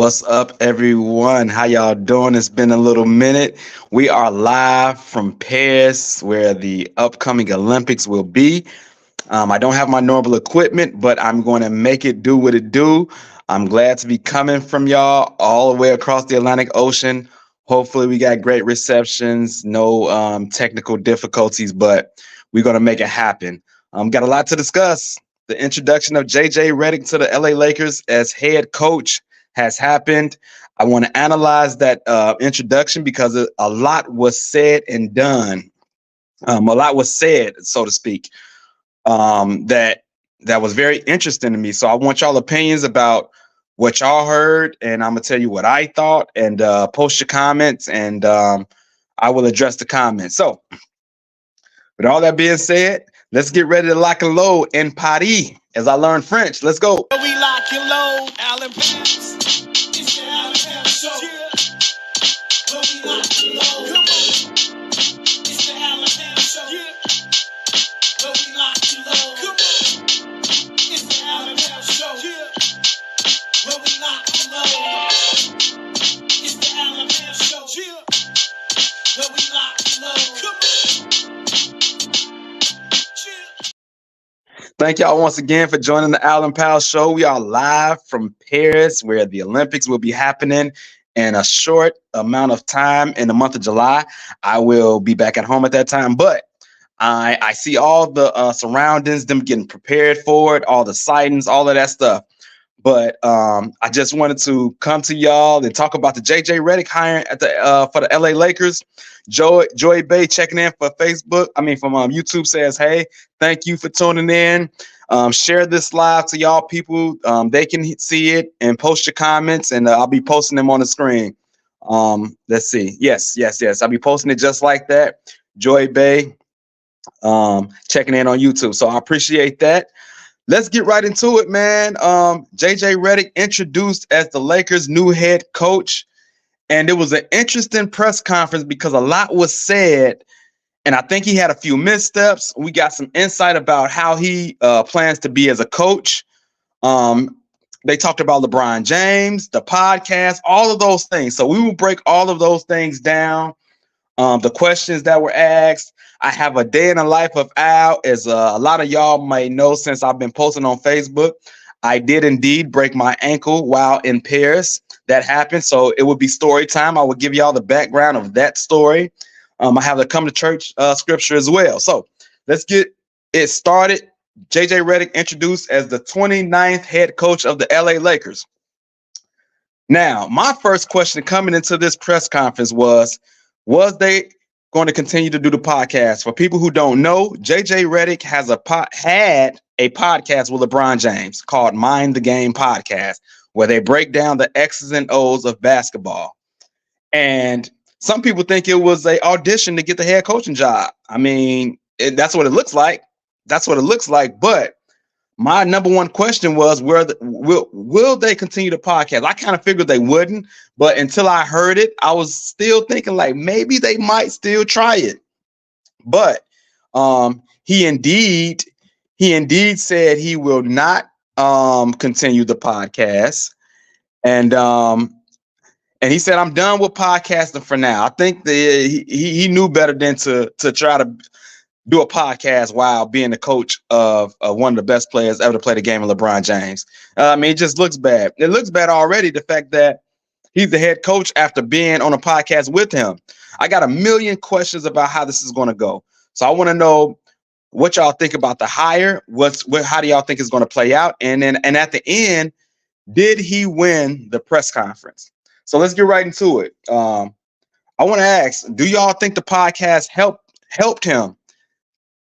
What's up, everyone? How y'all doing? It's been a little minute. We are live from Paris, where the upcoming Olympics will be. I don't have my normal equipment, but I'm going to make it do what it do. I'm glad to be coming from y'all all the way across the Atlantic Ocean. Hopefully, we got great receptions, no technical difficulties, but we're going to make it happen. Got a lot to discuss. The introduction of JJ Redick to the LA Lakers as head coach has happened. I want to analyze that introduction because a lot was said and done. A lot was said, so to speak, that was very interesting to me. So I want y'all opinions about what y'all heard, and I'm gonna tell you what I thought, and post your comments, and I will address the comments. So, with all that being said, let's get ready to lock and load in Paris as I learn French. Let's go. We lock and load, Allen Pass. It's the Allen Pass Show. Yeah. We lock and load. Come on. It's the Allen Pass Show. Yeah. We lock and load. Come on. It's the Allen Pass Show. Yeah. We lock and load. It's the Allen Pass Show. Yeah. We lock and load. Come on. Thank y'all once again for joining the Allen Powell Show. We are live from Paris, where the Olympics will be happening in a short amount of time in the month of July. I will be back at home at that time, but I see all the surroundings, them getting prepared for it, all the sightings, all of that stuff. But I just wanted to come to y'all and talk about the JJ Redick hiring at the for the LA Lakers. Joy Bay checking in for Facebook. From YouTube says, "Hey, thank you for tuning in. Share this live to y'all people. They can see it and post your comments, and I'll be posting them on the screen. Let's see. Yes. I'll be posting it just like that. Joy Bay checking in on YouTube. So I appreciate that. Let's get right into it, man. JJ Redick introduced as the Lakers' new head coach. And it was an interesting press conference because a lot was said. And I think he had a few missteps. We got some insight about how he plans to be as a coach. They talked about LeBron James, the podcast, all of those things. So we will break all of those things down. The questions that were asked. I have a day in the life of Al, as a lot of y'all may know since I've been posting on Facebook. I did indeed break my ankle while in Paris. That happened. So it would be story time. I will give y'all the background of that story. I have the come to church scripture as well. So let's get it started. JJ Redick introduced as the 29th head coach of the LA Lakers. Now, my first question coming into this press conference was they going to continue to do the podcast? For people who don't know, JJ Redick has had a podcast with LeBron James called Mind the Game Podcast, where they break down the X's and O's of basketball. And some people think it was an audition to get the head coaching job. That's what it looks like. But my number one question was, will they continue the podcast? I kind of figured they wouldn't, but until I heard it, I was still thinking like maybe they might still try it. But he indeed said he will not continue the podcast, and he said, "I'm done with podcasting for now." I think he knew better than to try to do a podcast while being the coach of one of the best players ever to play the game of LeBron James. It just looks bad. It looks bad already, the fact that he's the head coach after being on a podcast with him. I got a million questions about how this is going to go. So I want to know what y'all think about the hire. How do y'all think it's going to play out? And at the end, did he win the press conference? So let's get right into it. I want to ask, do y'all think the podcast helped him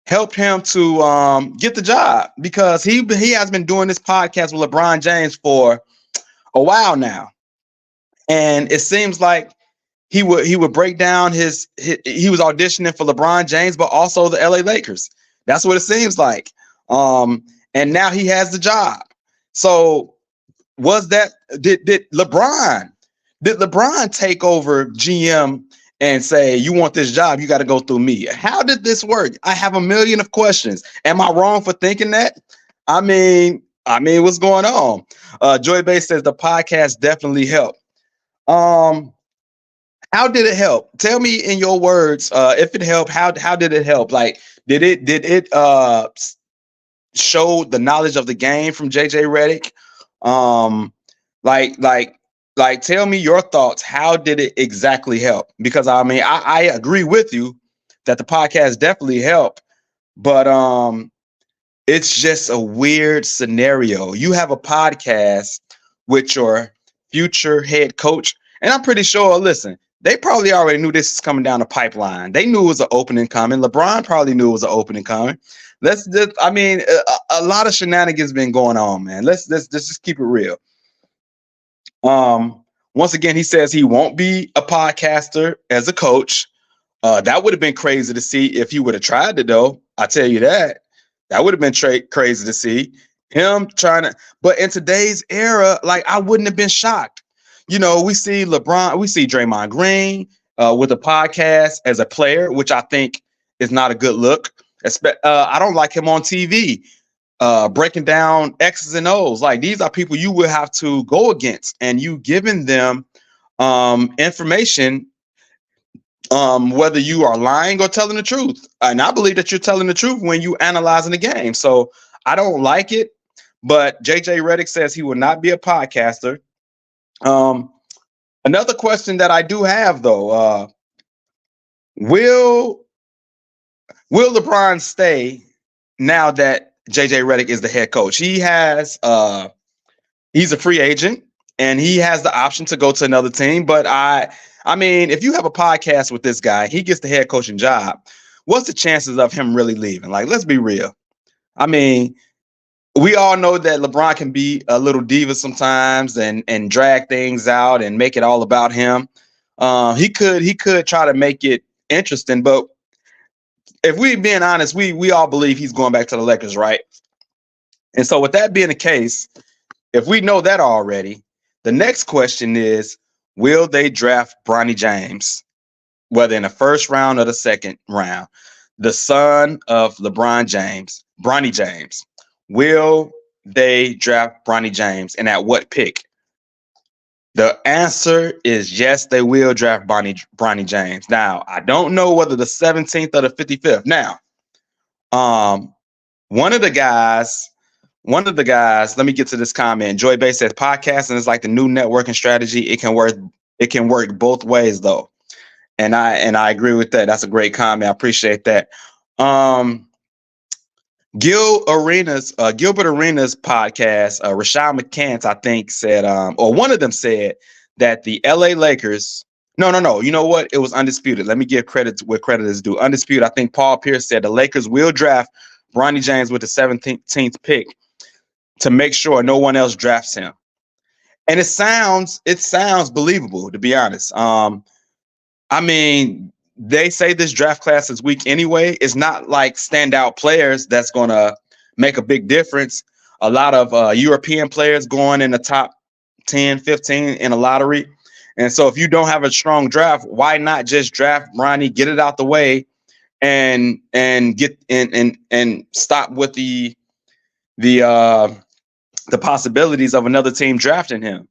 to get the job? Because he has been doing this podcast with LeBron James for a while now. And it seems like he would break down he was auditioning for LeBron James, but also the LA Lakers. That's what it seems like. And now he has the job. So did LeBron take over GM and say, "You want this job, you got to go through me"? How did this work? I have a million of questions. Am I wrong for thinking that? I mean, what's going on? Joy Bay says the podcast definitely helped. Um, how did it help? Tell me in your words, if it helped, how did it help? Like, did it show the knowledge of the game from JJ Redick? Um, like like tell me your thoughts. How did it exactly help? Because I mean, I agree with you that the podcast definitely helped, but it's just a weird scenario. You have a podcast with your future head coach, and I'm pretty sure, listen, they probably already knew this is coming down the pipeline. They knew it was an opening coming. LeBron probably knew it was an opening coming. Let's just, I mean, a lot of shenanigans been going on, man. Let's just keep it real. Um, Once again, he says he won't be a podcaster as a coach. That would have been crazy to see if he would have tried to, though. I tell you that. That would have been crazy to see him trying to. But in today's era, like, I wouldn't have been shocked. You know, we see LeBron, we see Draymond Green with a podcast as a player, which I think is not a good look. I don't like him on TV breaking down X's and O's. Like, these are people you will have to go against, and you giving them information, whether you are lying or telling the truth. And I believe that you're telling the truth when you analyzing the game. So I don't like it, but JJ Redick says he will not be a podcaster. Another question that I do have, though, will LeBron stay now that JJ Redick is the head coach? He's a free agent and he has the option to go to another team. But I mean, if you have a podcast with this guy, he gets the head coaching job. What's the chances of him really leaving? Like, let's be real. I mean, we all know that LeBron can be a little diva sometimes and drag things out and make it all about him. He could try to make it interesting, but if we being honest, we all believe he's going back to the Lakers, right? And so with that being the case, if we know that already, the next question is, will they draft Bronny James, whether in the first round or the second round? The son of LeBron James, Bronny James. Will they draft Bronny James, and at what pick? The answer is yes, they will draft Bronny James. Now, I don't know whether the 17th or the 55th. Now, one of the guys, let me get to this comment. Joy Bay says podcasting is like the new networking strategy. It can work both ways, though. And I agree with that. That's a great comment. I appreciate that. Gilbert Arenas podcast, Rashad McCants, I think, said, or one of them said that the LA Lakers. No. You know what? It was Undisputed. Let me give credit where credit is due. Undisputed. I think Paul Pierce said the Lakers will draft Bronny James with the 17th pick to make sure no one else drafts him. And it sounds believable, to be honest. I mean, they say this draft class is weak anyway. It's not like standout players that's going to make a big difference. A lot of European players going in the top 10, 15 in a lottery. And so if you don't have a strong draft, why not just draft Bronny, get it out the way, and get and stop with the possibilities of another team drafting him.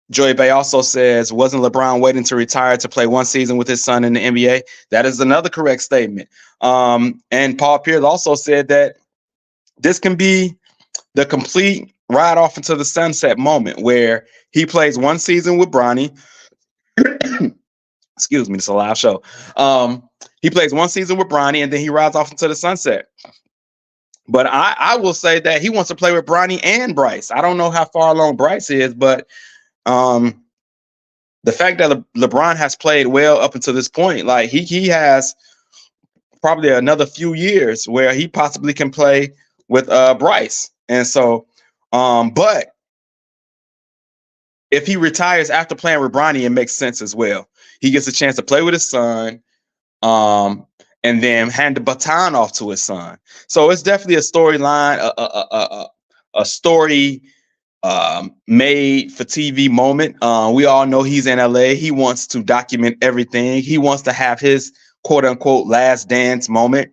Joy Bay also says, wasn't LeBron waiting to retire to play one season with his son in the NBA? That is another correct statement. And Paul Pierce also said that this can be the complete ride off into the sunset moment where he plays one season with Bronny. Excuse me, it's a live show. He plays one season with Bronny and then he rides off into the sunset. But I will say that he wants to play with Bronny and Bryce. I don't know how far along Bryce is, but the fact that LeBron has played well up until this point, like he has probably another few years where he possibly can play with Bryce. And so, but if he retires after playing with Bronny, it makes sense as well. He gets a chance to play with his son, and then hand the baton off to his son. So it's definitely a storyline, a story made for TV moment. We all know he's in LA. He wants to document everything. He wants to have his quote unquote last dance moment.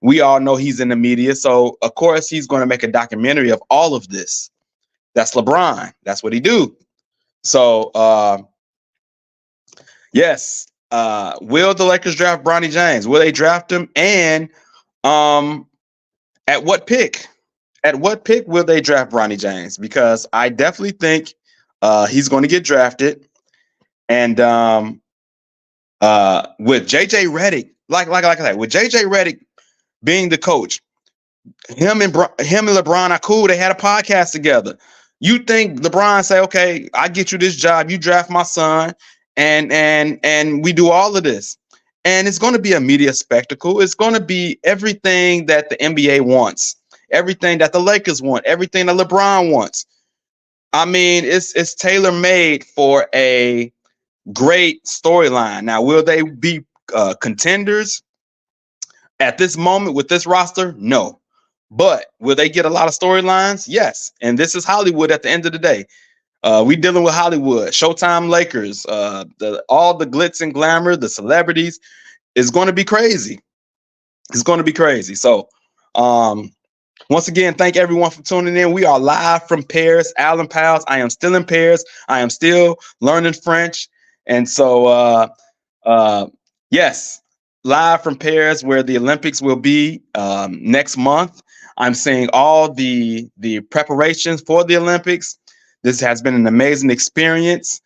We all know he's in the media, so of course he's going to make a documentary of all of this. That's LeBron. That's what he do. So yes, will the Lakers draft Bronny James? Will they draft him? And um, at what pick? At what pick will they draft Bronny James? Because I definitely think he's going to get drafted. And with JJ Redick, like I said, with JJ Redick being the coach, him and LeBron are cool. They had a podcast together. You think LeBron say, okay, I get you this job, you draft my son, and we do all of this. And it's going to be a media spectacle. It's going to be everything that the NBA wants, everything that the Lakers want, everything that LeBron wants. I mean, it's tailor made for a great storyline. Now, will they be contenders at this moment with this roster? No. But will they get a lot of storylines? Yes. And this is Hollywood at the end of the day. We dealing with Hollywood, Showtime Lakers, all the glitz and glamour, the celebrities. Is going to be crazy. It's going to be crazy. So, once again, thank everyone for tuning in. We are live from Paris, Allen Pals. I am still in Paris. I am still learning French. And so, yes, live from Paris, where the Olympics will be next month. I'm seeing all the preparations for the Olympics. This has been an amazing experience,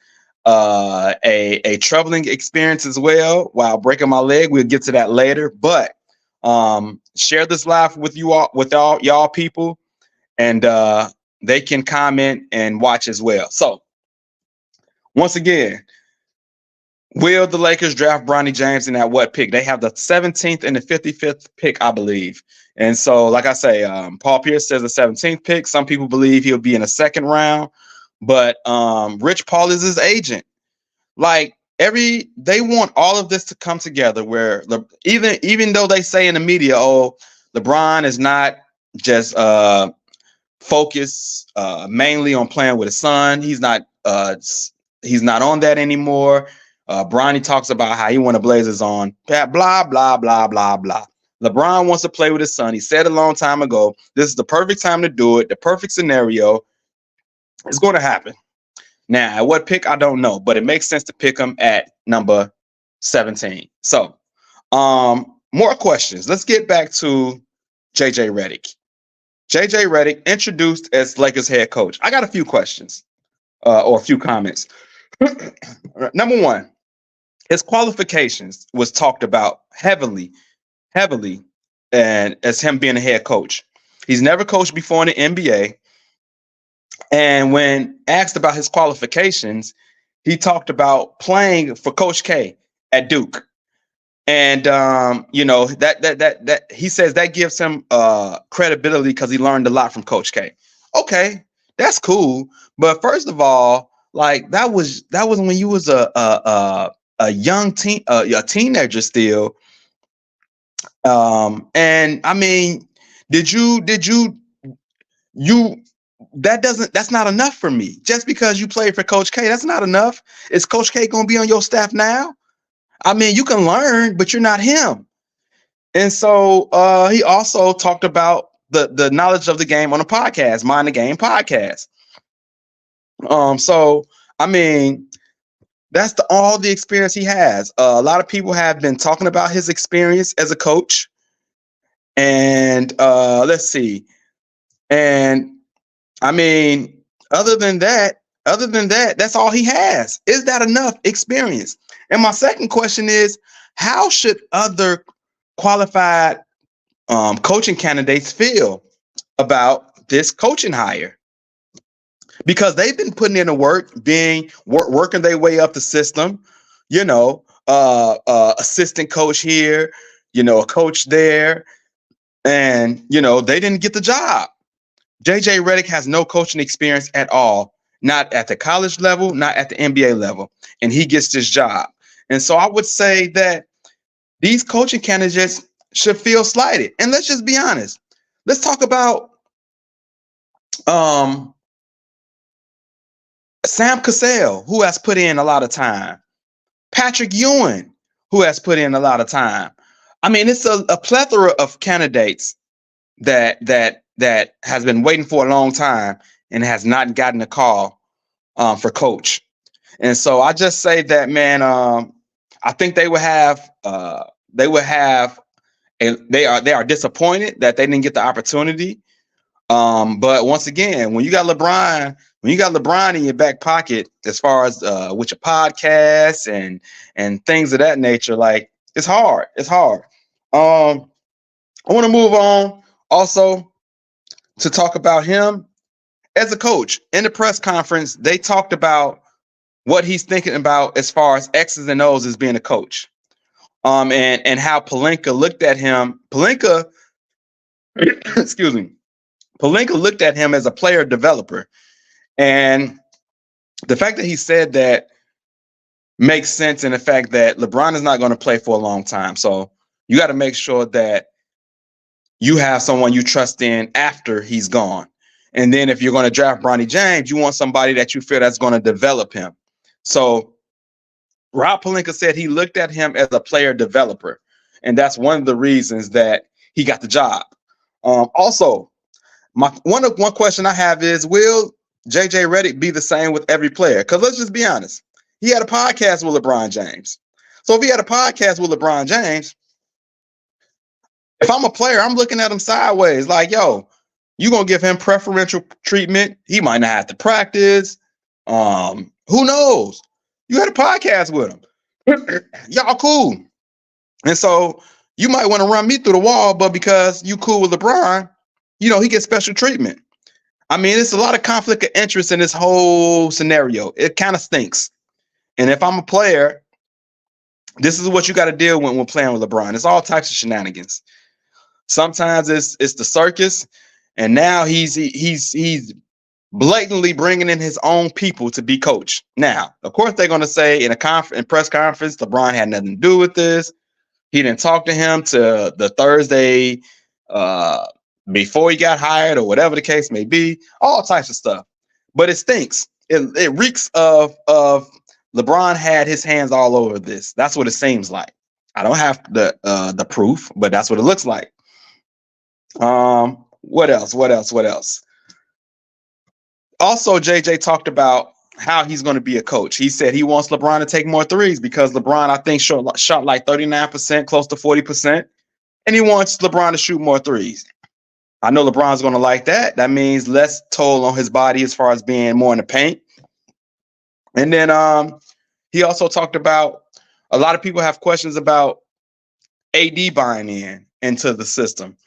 a troubling experience as well. While breaking my leg, we'll get to that later. But share this live with you all, with all y'all people, and they can comment and watch as well. So, once again, will the Lakers draft Bronny James, and at what pick? They have the 17th and the 55th pick, I believe. And so, like I say, Paul Pierce says the 17th pick. Some people believe he'll be in the second round, but Rich Paul is his agent. Like they want all of this to come together. Where even though they say in the media, oh, LeBron is not just focused mainly on playing with his son. He's not on that anymore. Bronny talks about how he want to Blazers on. Blah blah blah blah blah. LeBron wants to play with his son. He said a long time ago, this is the perfect time to do it. The perfect scenario. It's going to happen. Now, at what pick, I don't know, but it makes sense to pick him at number 17. So, more questions. Let's get back to JJ Redick. JJ Redick introduced as Lakers head coach. I got a few questions or a few comments. Number one, his qualifications was talked about heavily, and as him being a head coach. He's never coached before in the NBA. And when asked about his qualifications, he talked about playing for Coach K at Duke. And that he says that gives him credibility because he learned a lot from Coach K. Okay, that's cool. But first of all, like that was when you was a young teen, a teenager still. And I mean, that's not enough for me. Just because you played for Coach K, that's not enough. Is Coach K going to be on your staff now? I mean, you can learn, but you're not him. And so he also talked about the knowledge of the game on a podcast, Mind the Game podcast. So I mean, that's all the experience he has. A lot of people have been talking about his experience as a coach. And let's see. And I mean, other than that, that's all he has. Is that enough experience? And my second question is, how should other qualified coaching candidates feel about this coaching hire? Because they've been putting in the work, working their way up the system, assistant coach here, a coach there, and, they didn't get the job. JJ Redick has no coaching experience at all, not at the college level, not at the NBA level, and he gets this job. And so I would say that these coaching candidates should feel slighted. And let's just be honest. Let's talk about Sam Cassell, who has put in a lot of time. Patrick Ewing, who has put in a lot of time. I mean, it's a plethora of candidates that has been waiting for a long time and has not gotten a call for coach. And so I just say that, man, I think they would have they are disappointed that they didn't get the opportunity. But once again, when you got LeBron in your back pocket, as far as with your podcasts and things of that nature, like it's hard. It's hard. I want to move on also to talk about him as a coach. In the press conference, they talked about what he's thinking about as far as X's and O's as being a coach. And how Pelinka looked at him. Pelinka, excuse me, Pelinka looked at him as a player developer. And the fact that he said that makes sense in the fact that LeBron is not going to play for a long time. So you got to make sure that you have someone you trust in after he's gone. And then if you're going to draft Bronny James, you want somebody that you feel that's going to develop him. So Rob Pelinka said he looked at him as a player developer. And that's one of the reasons that he got the job. Also, one question I have is, will JJ Redick be the same with every player? Because let's just be honest. He had a podcast with LeBron James. So if he had a podcast with LeBron James, if I'm a player, I'm looking at him sideways like, yo, you going to give him preferential treatment. He might not have to practice. Who knows? You had a podcast with him. Y'all cool. And so you might want to run me through the wall, but because you cool with LeBron, he gets special treatment. I mean, it's a lot of conflict of interest in this whole scenario. It kind of stinks. And if I'm a player, this is what you got to deal with when playing with LeBron. It's all types of shenanigans. Sometimes it's the circus, and now he's blatantly bringing in his own people to be coach. Now, of course, they're going to say in a press conference, LeBron had nothing to do with this. He didn't talk to him to the Thursday before he got hired or whatever the case may be. All types of stuff, but it stinks. It reeks of LeBron had his hands all over this. That's what it seems like. I don't have the proof, but that's what it looks like. What else? Also, JJ talked about how he's going to be a coach. He said he wants LeBron to take more threes because LeBron, I think, shot like 39%, close to 40%. And he wants LeBron to shoot more threes. I know LeBron's going to like that. That means less toll on his body as far as being more in the paint. And then he also talked about a lot of people have questions about AD buying into the system.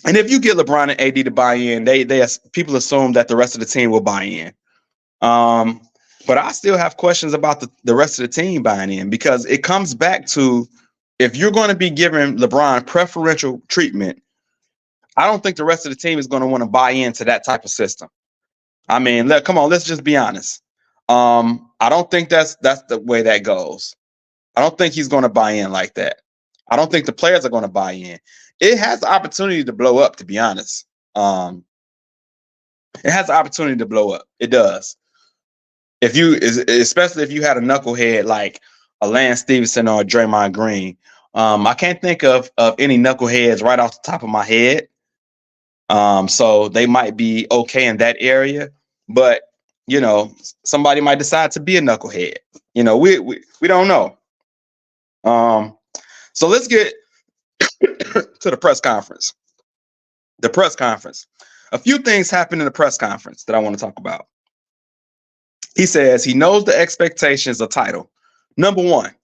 And if you get LeBron and AD to buy in, they people assume that the rest of the team will buy in. But I still have questions about the rest of the team buying in, because it comes back to, if you're going to be giving LeBron preferential treatment, I don't think the rest of the team is going to want to buy into that type of system. I mean, let's just be honest. I don't think that's the way that goes. I don't think he's going to buy in like that. I don't think the players are going to buy in. It has the opportunity to blow up, to be honest. It has the opportunity to blow up. It does. Especially if you had a knucklehead like a Lance Stevenson or a Draymond Green. I can't think of any knuckleheads right off the top of my head. So they might be okay in that area, but somebody might decide to be a knucklehead. We don't know. So let's get to the press conference. The press conference. A few things happened in the press conference that I want to talk about. He says he knows the expectations of title. Number one,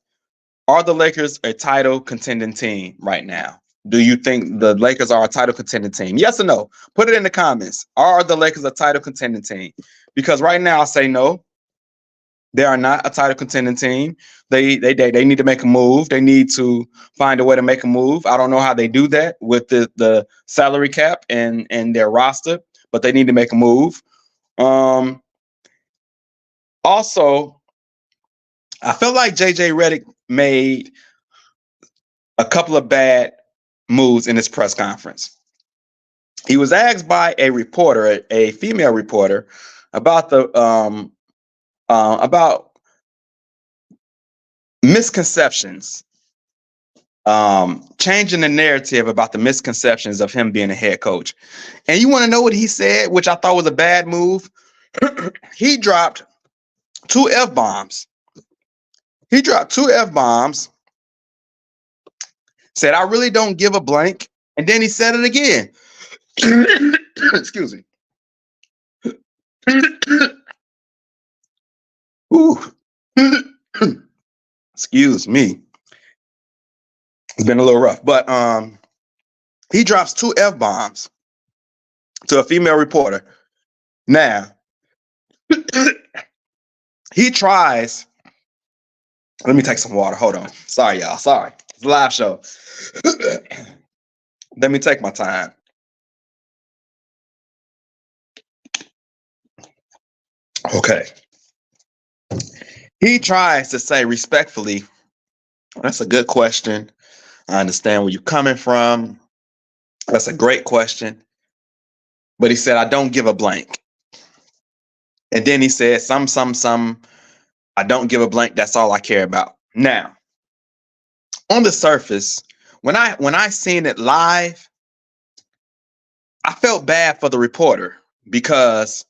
are the Lakers a title contending team right now? Do you think the Lakers are a title contending team? Yes or no? Put it in the comments. Are the Lakers a title contending team? Because right now I say no. They are not a title contending team. They need to make a move. They need to find a way to make a move. I don't know how they do that with the salary cap and their roster, but they need to make a move. Also, I feel like JJ Redick made a couple of bad moves in this press conference. He was asked by a reporter, a female reporter, about about misconceptions changing the narrative about the misconceptions of him being a head coach. And you want to know what he said, which I thought was a bad move? He dropped two F-bombs. He dropped two F-bombs, said, I really don't give a blank. And then he said it again. Excuse me. Ooh. Excuse me. It's been a little rough. But he drops two F-bombs to a female reporter. Now, he tries. Let me take some water. Hold on. Sorry, y'all. Sorry. It's a live show. Let me take my time. Okay. He tries to say respectfully, that's a good question. I understand where you're coming from. That's a great question. But he said, I don't give a blank. And then he said, some, I don't give a blank. That's all I care about. Now, on the surface, when I seen it live, I felt bad for the reporter because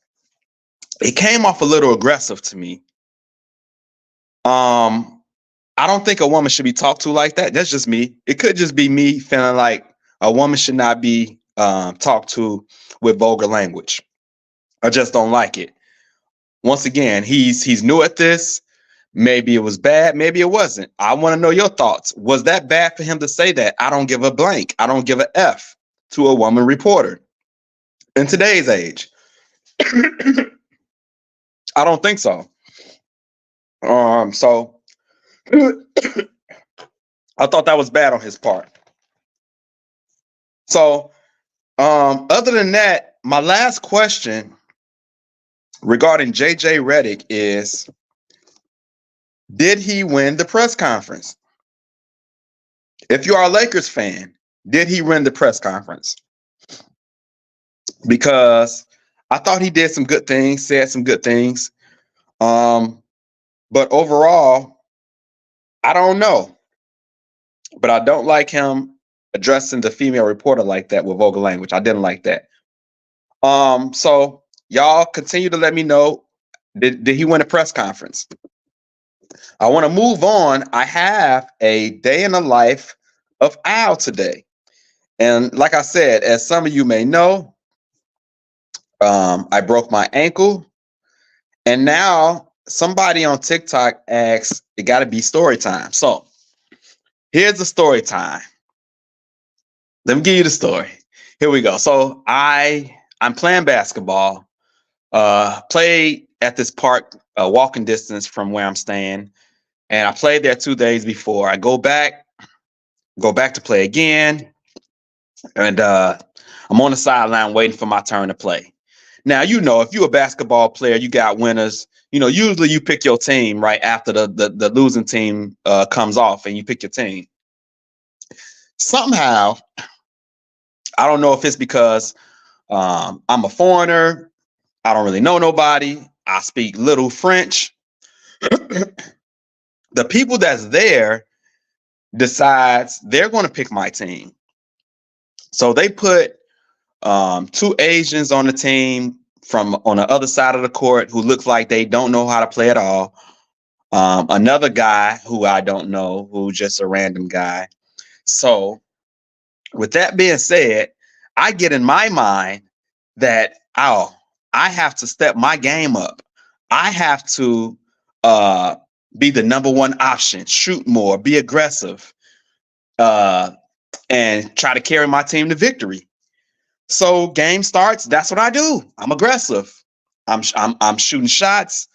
it came off a little aggressive to me. I don't think a woman should be talked to like that. That's just me. It could just be me feeling like a woman should not be talked to with vulgar language. I just don't like it. Once again, he's new at this. Maybe it was bad. Maybe it wasn't. I want to know your thoughts. Was that bad for him to say that? I don't give a blank. I don't give a F to a woman reporter in today's age. I don't think so. So I thought that was bad on his part. So other than that, my last question regarding JJ Redick is, did he win the press conference? If you are a Lakers fan, did he win the press conference? Because I thought he did some good things, said some good things. But overall, I don't know. But I don't like him addressing the female reporter like that with vulgar language. I didn't like that. So y'all continue to let me know. Did he win a press conference? I want to move on. I have a day in the life of Al today. And like I said, as some of you may know, I broke my ankle. And now somebody on TikTok asks, it got to be story time. So here's the story time. Let me give you the story. Here we go. So I'm playing basketball, played at this park, walking distance from where I'm staying. And I played there 2 days before. I go back to play again. And I'm on the sideline waiting for my turn to play. Now, if you're a basketball player, you got winners. Usually you pick your team right after the losing team comes off and you pick your team. Somehow, I don't know if it's because I'm a foreigner. I don't really know nobody. I speak little French. The people that's there decides they're going to pick my team. So they put two Asians on the team from on the other side of the court who looks like they don't know how to play at all. Another guy who I don't know, who's just a random guy. So with that being said, I get in my mind that, I have to step my game up. I have to be the number one option, shoot more, be aggressive, and try to carry my team to victory. So game starts. That's what I do. I'm aggressive. I'm shooting shots.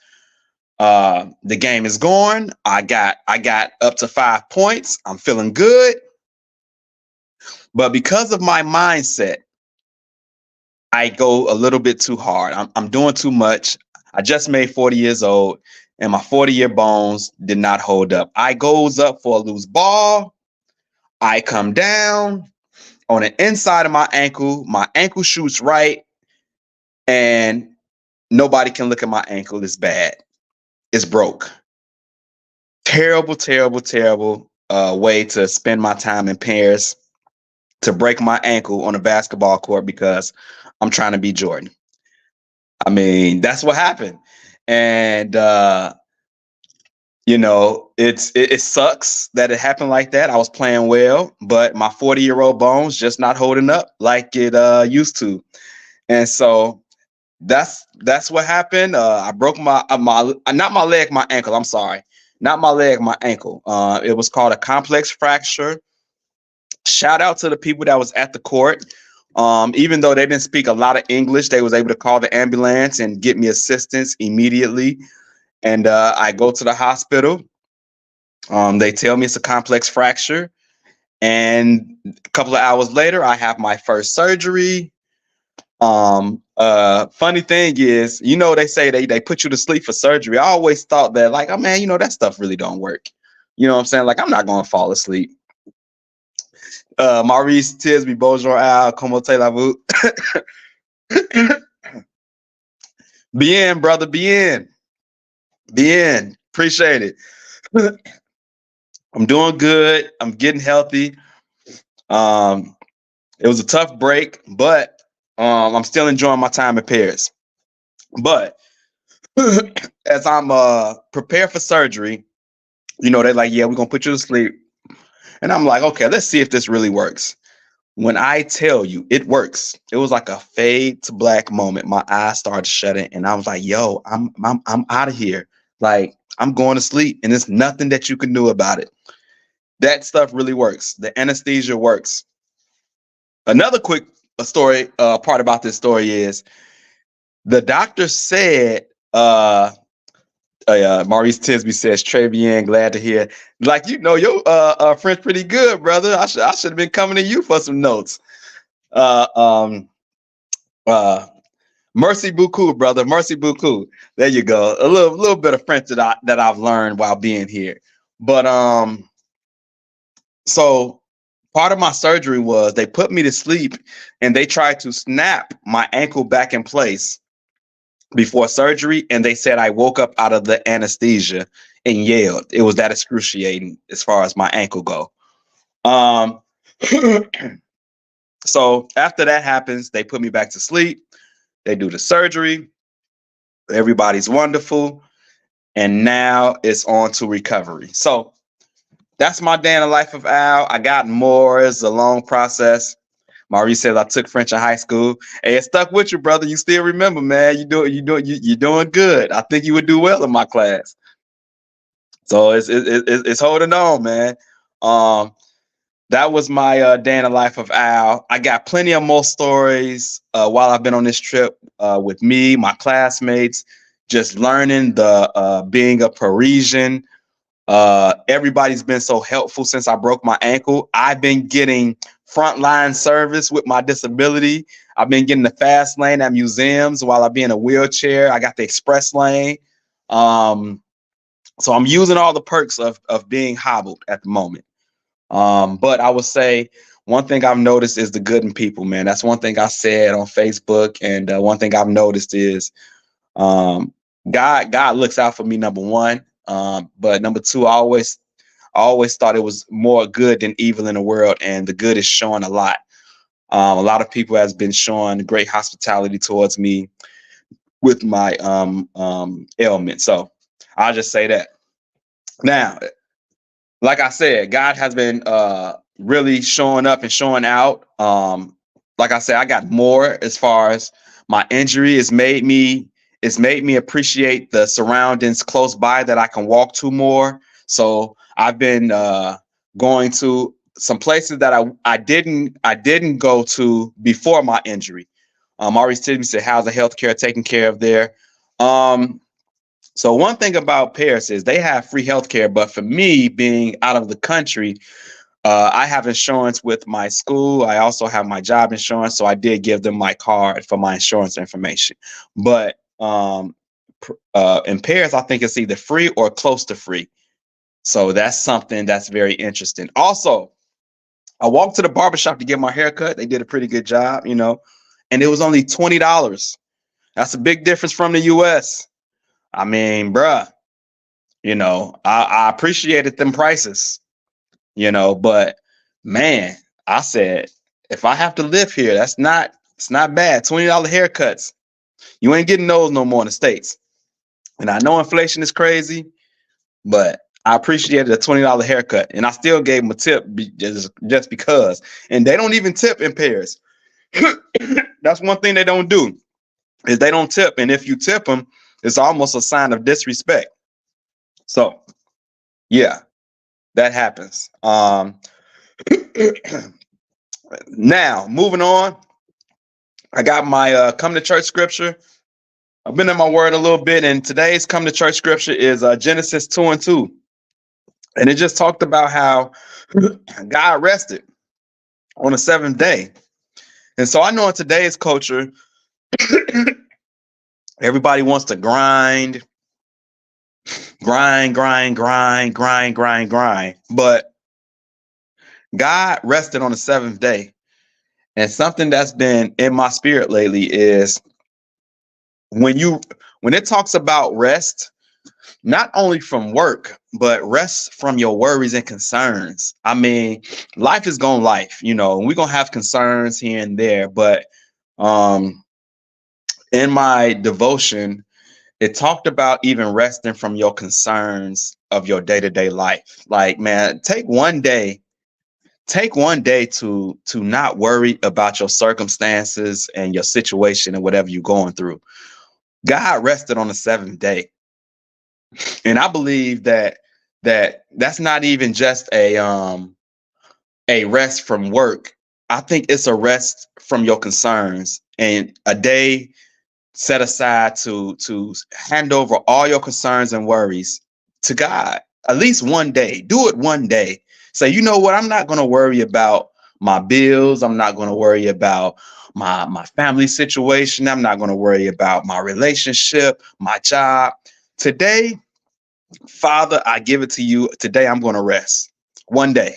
The game is going. I got up to 5 points. I'm feeling good. But because of my mindset, I go a little bit too hard. I'm doing too much. I just made 40 years old, and my 40-year bones did not hold up. I goes up for a loose ball. I come down on the inside of my ankle. My ankle shoots right, and nobody can look at my ankle. It's bad. It's broke. Terrible, terrible, terrible. way to spend my time in Paris to break my ankle on a basketball court because I'm trying to be Jordan. I mean, that's what happened. And it sucks that it happened like that. I was playing well, but my 40-year-old bones just not holding up like it used to. And so that's what happened. I broke my not my leg, my ankle. I'm sorry, not my leg, my ankle. It was called a complex fracture. Shout out to the people that was at the court. Even though they didn't speak a lot of English, they was able to call the ambulance and get me assistance immediately. And I go to the hospital. They tell me it's a complex fracture. And a couple of hours later, I have my first surgery. Funny thing is, they say they put you to sleep for surgery. I always thought that, like, oh man, that stuff really don't work. You know what I'm saying? Like, I'm not going to fall asleep. Maurice Tisby, bonjour, Al, comment allez-vous? Bien, brother, bien. Bien. Appreciate it. I'm doing good. I'm getting healthy. It was a tough break, but I'm still enjoying my time in Paris. But as I'm prepared for surgery, they're like, yeah, we're going to put you to sleep. And I'm like, okay, let's see if this really works. When I tell you it works, it was like a fade to black moment. My eyes started shutting and I was like, yo, I'm out of here. Like, I'm going to sleep and there's nothing that you can do about it. That stuff really works. The anesthesia works. Another quick story, part about this story is the doctor said, Maurice Tisby says, Très bien, glad to hear. Like, your French pretty good, brother. I should have been coming to you for some notes. Merci beaucoup, brother. Merci beaucoup. There you go. A little bit of French that I've learned while being here. But so part of my surgery was they put me to sleep and they tried to snap my ankle back in place before surgery, and they said I woke up out of the anesthesia and yelled. It was that excruciating as far as my ankle go. So after that happens, they put me back to sleep. They do the surgery. Everybody's wonderful. And now it's on to recovery. So that's my day in the life of Al. I got more. It's a long process. Maurice says I took French in high school. Hey, it stuck with you, brother. You still remember, man. You're doing good. I think you would do well in my class. So it's holding on, man. That was my day in the life of Al. I got plenty of more stories while I've been on this trip with me, my classmates, just learning the being a Parisian. Everybody's been so helpful since I broke my ankle. I've been getting frontline service with my disability. I've been getting the fast lane at museums while I be in a wheelchair. I got the express lane. So I'm using all the perks of being hobbled at the moment. But I would say one thing I've noticed is the good in people, man. That's one thing I said on Facebook. And one thing I've noticed is God looks out for me, number one. But number two, I always thought it was more good than evil in the world, and the good is showing a lot. A lot of people has been showing great hospitality towards me with my ailment. So I'll just say that. Now, like I said, God has been really showing up and showing out. Like I said, I got more as far as my injury. It's made me appreciate the surroundings close by that I can walk to more. So I've been going to some places that I didn't go to before my injury. Maurice Tidby said, how's the healthcare taken care of there? So one thing about Paris is they have free healthcare, but for me being out of the country, I have insurance with my school. I also have my job insurance, so I did give them my card for my insurance information. But in Paris, I think it's either free or close to free. So that's something that's very interesting. Also, I walked to the barbershop to get my hair cut. They did a pretty good job, and it was only $20. That's a big difference from the US. I mean, bruh, I appreciated them prices. But man, I said, if I have to live here, it's not bad. $20 haircuts. You ain't getting those no more in the States. And I know inflation is crazy, but I appreciated a $20 haircut. And I still gave them a tip just because. And they don't even tip in Paris. That's one thing they don't do is they don't tip. And if you tip them, it's almost a sign of disrespect. So yeah, that happens. Now moving on, I got my come to church scripture. I've been in my word a little bit, and today's come to church scripture is Genesis 2:2. And it just talked about how God rested on the seventh day. And so I know in today's culture, everybody wants to grind. But God rested on the seventh day. And something that's been in my spirit lately is when it talks about rest, not only from work, but rest from your worries and concerns. I mean, life is gonna life, we're gonna have concerns here and there, but in my devotion, it talked about even resting from your concerns of your day-to-day life. Like, man, take one day to not worry about your circumstances and your situation and whatever you're going through. God rested on the seventh day. And I believe that's not even just a rest from work. I think it's a rest from your concerns and a day set aside to hand over all your concerns and worries to God. At least one day. Do it one day. Say, you know what? I'm not going to worry about my bills. I'm not going to worry about my family situation. I'm not going to worry about my relationship, my job. Today, Father, I give it to you. Today, I'm going to rest. One day.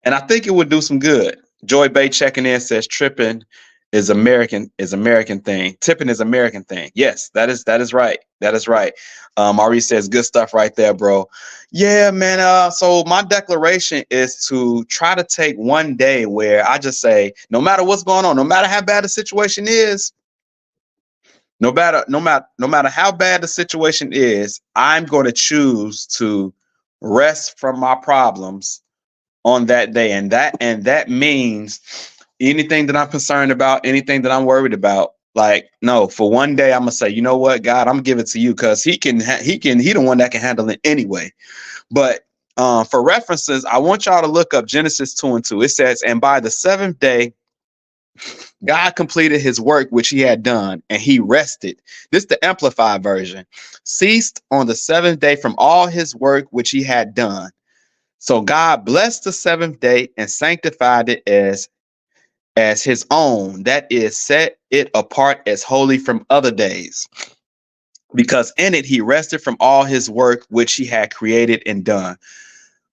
And I think it would do some good. Joy Bay checking in says tripping is American thing. Tipping is American thing. Yes, that is right. That is right. Maurice says good stuff right there, bro. Yeah, man. So my declaration is to try to take one day where I just say, no matter what's going on, no matter how bad the situation is, no matter how bad the situation is, I'm going to choose to rest from my problems on that day. And that means anything that I'm concerned about, anything that I'm worried about, like, no, for one day, I'm gonna say, you know what, God, I'm gonna give it to you because he the one that can handle it anyway. But for references, I want y'all to look up Genesis 2:2. It says, and by the seventh day, God completed his work which he had done, and he rested. This is the amplified version. Ceased on the seventh day from all his work which he had done. So God blessed the seventh day and sanctified it as his own, that is, set it apart as holy from other days, because in it he rested from all his work which he had created and done.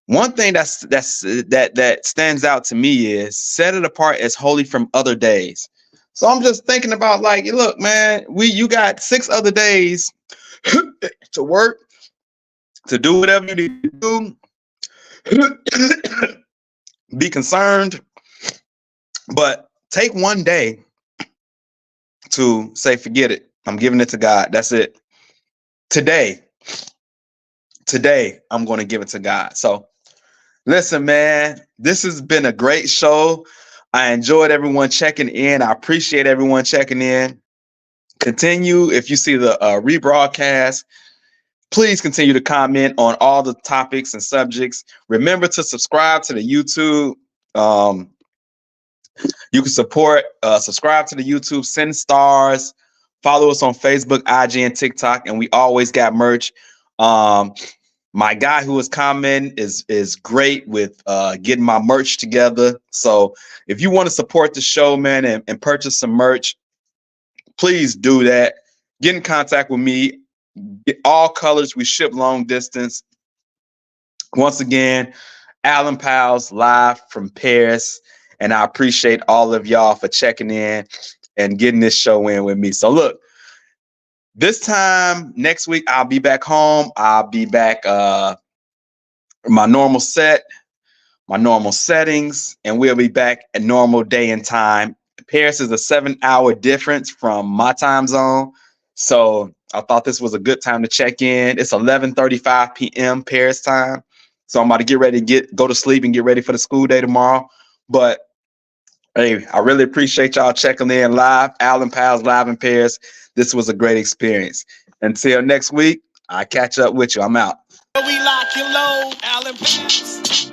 One thing that stands out to me is set it apart as holy from other days. So I'm just thinking about, like, look, man, you got 6 other days to work, to do whatever you need to do, be concerned, but take one day to say, forget it. I'm giving it to God. That's it. Today, I'm going to give it to God. So listen, man, this has been a great show. I enjoyed everyone checking in. I appreciate everyone checking in. Continue, if you see the rebroadcast, please continue to comment on all the topics and subjects. Remember to subscribe to the YouTube. You can subscribe to the YouTube, send stars, follow us on Facebook, IG, and TikTok, and we always got merch. My guy who was commenting is great with getting my merch together. So if you want to support the show, man, and purchase some merch, please do that. Get in contact with me. Get all colors. We ship long distance. Once again, Alan Powell's live from Paris. And I appreciate all of y'all for checking in and getting this show in with me. So look, this time next week, I'll be back home. I'll be back my normal set. my normal settings, and we'll be back at normal day and time. Paris is a 7-hour difference from my time zone. So I thought this was a good time to check in. It's 11:35 p.m. Paris time. So I'm about to get ready to go to sleep and get ready for the school day tomorrow. But hey, I really appreciate y'all checking in live. Allen Pals live in Paris. This was a great experience. Until next week, I catch up with you. I'm out. We lock and load, Allen Pals.